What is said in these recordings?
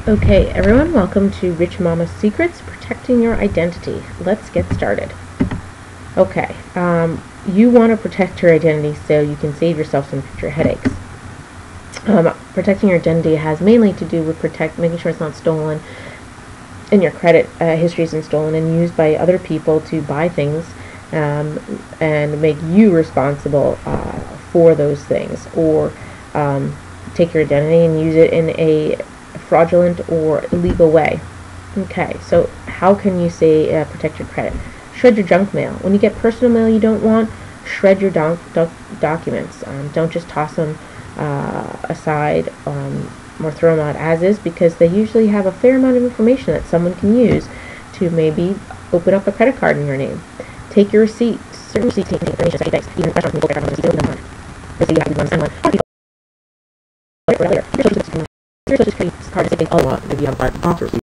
Okay, everyone, welcome to Rich Mama Secrets, Protecting Your Identity. Let's get started. Okay, you want to protect your identity so you can save yourself some future headaches. Protecting your identity has mainly to do with making sure it's not stolen, and your credit history isn't stolen and used by other people to buy things and make you responsible for those things, or take your identity and use it in a fraudulent or illegal way. Okay, so how can you say protect your credit? Shred your junk mail. When you get personal mail you don't want, shred your documents. Don't just toss them aside or throw them out as is, because they usually have a fair amount of information that someone can use to maybe open up a credit card in your name. Take your receipts. Certain receipts contain information, such as even restaurants can go back on receipts. They say you have to be one sign one. Earlier, your social security card is taken all along if you have 5 box receipts.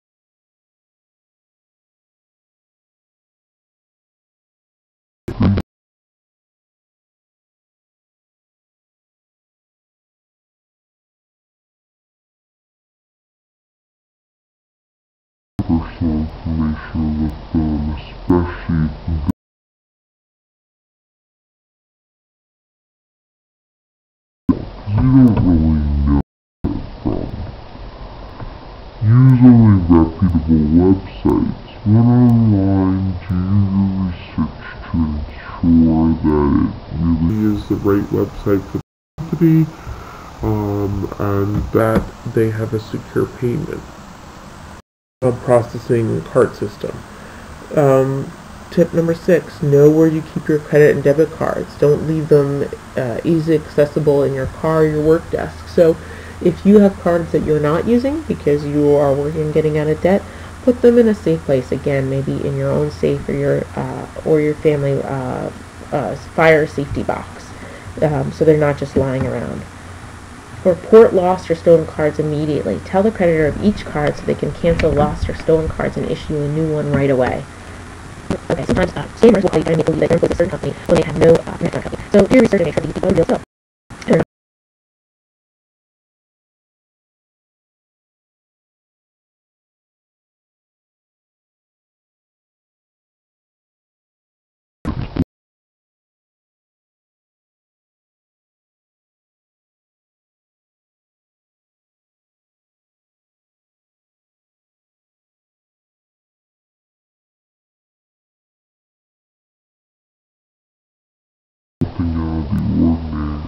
Personal information with them, especially if you don't really know from. Use only reputable websites. When online, do your research to ensure that it really is the right website for the company, and that they have a secure payment processing card system. Tip number 6, know where you keep your credit and debit cards. Don't leave them easily accessible in your car or your work desk. So if you have cards that you're not using because you are working on getting out of debt, put them in a safe place. Again, maybe in your own safe or your family fire safety box, so they're not just lying around. Report lost or stolen cards immediately. Tell the creditor of each card so they can cancel lost or stolen cards and issue a new one right away. Okay, sometimes scammers will call you and make believe that they're employed with a certain company when they have no internet company. So do your research to make sure these people are real still. Something out of the ordinary.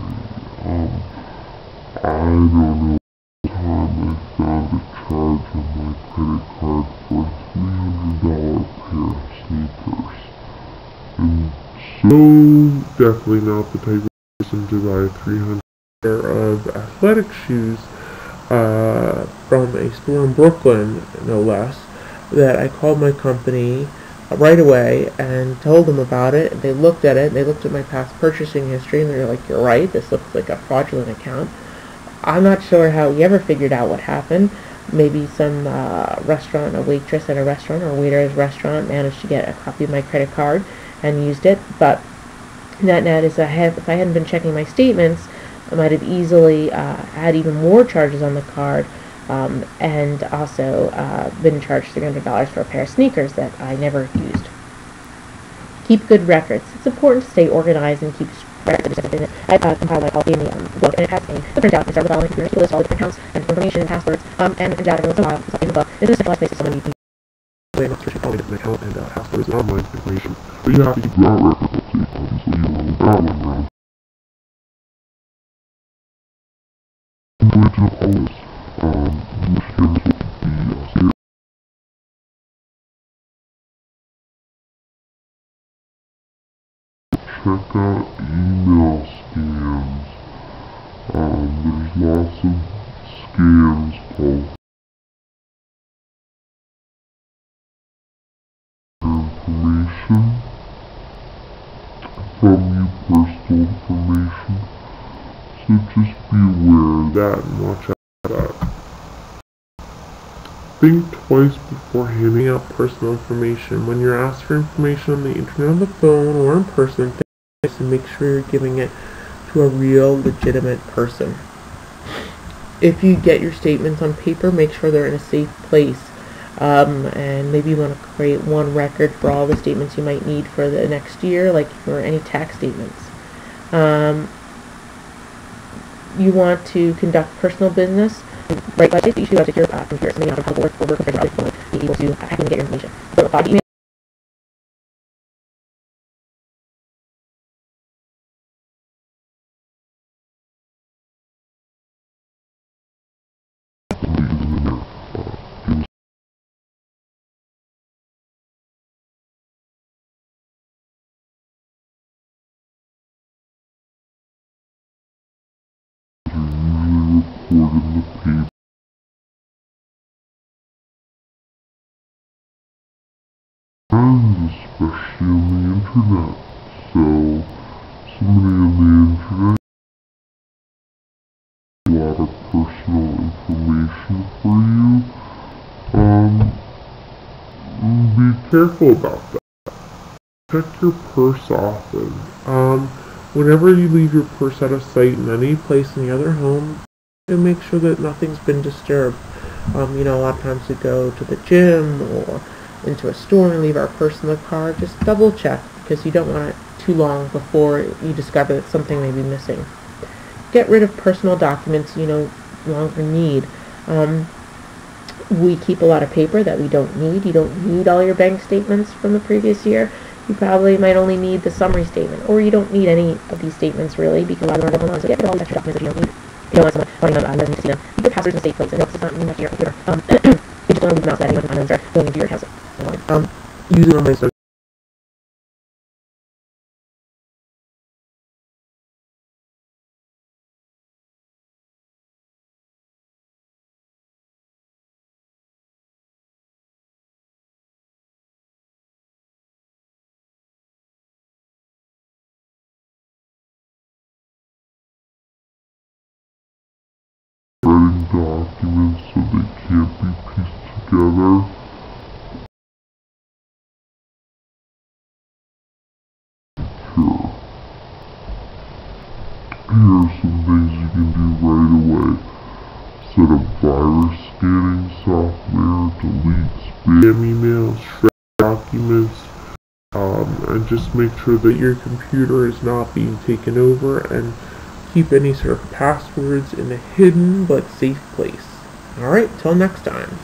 I don't know the time I found a charge on my credit card for a $300 pair of sneakers. And so definitely not the type of person to buy a $300 pair of athletic shoes from a store in Brooklyn, no less, that I called my company right away and told them about it. They looked at it, they looked at my past purchasing history, and they're like, "You're right, this looks like a fraudulent account." I'm not sure how he ever figured out what happened. Maybe some restaurant, a waitress at a restaurant or a waiter at a restaurant managed to get a copy of my credit card and used it. But net is if I hadn't been checking my statements, I might have easily had even more charges on the card, and also been charged $300 for a pair of sneakers that I never used. Keep good records. It's important to stay organized and keep records of everything. I compiled my copy in the book, and it has a printout. I start with the following computers to list all the different accounts and information and passwords, and data once in a while. It's in the book. This is a centralized place for someone you can I'm not sure she probably different account and passwords and online information. But you have to keep that record up to date, obviously you don't want that one around. Original police, which here's what the check out email scams. There's lots of scams called information from you, personal information. So just be aware of that and watch out for that. Think twice before handing out personal information. When you're asked for information on the internet, on the phone, or in person, think twice and make sure you're giving it to a real, legitimate person. if you get your statements on paper, make sure they're in a safe place. And maybe you want to create one record for all the statements you might need for the next year, like for any tax statements. You want to conduct personal business, right? But you should have to hear from here. Something out of public work or work official to be able to hack and get your information. So, email. Report in the paper, and especially on the internet. So somebody on the internet has a lot of personal information for you. Be careful about that. Check your purse often. Whenever you leave your purse out of sight in any place in the other home, and make sure that nothing's been disturbed. A lot of times we go to the gym or into a store and leave our purse in the car. Just double check, because you don't want it too long before you discover that something may be missing. Get rid of personal documents you no longer need. We keep a lot of paper that we don't need. You don't need all your bank statements from the previous year. You probably might only need the summary statement, or you don't need any of these statements really, because a lot of them are double on. So get rid of all these extra documents that you don't need. You don't want someone running around to see them. You put passwords in safe places. This does not mean that your computer. You just want to leave them out so that anyone can find them and start going into your house. Using online social. Writing documents so they can't be pieced together. Here are some things you can do right away. Set up virus scanning software, delete spam emails, shred documents, and just make sure that your computer is not being taken over, and keep any sort of passwords in a hidden but safe place. Alright, till next time.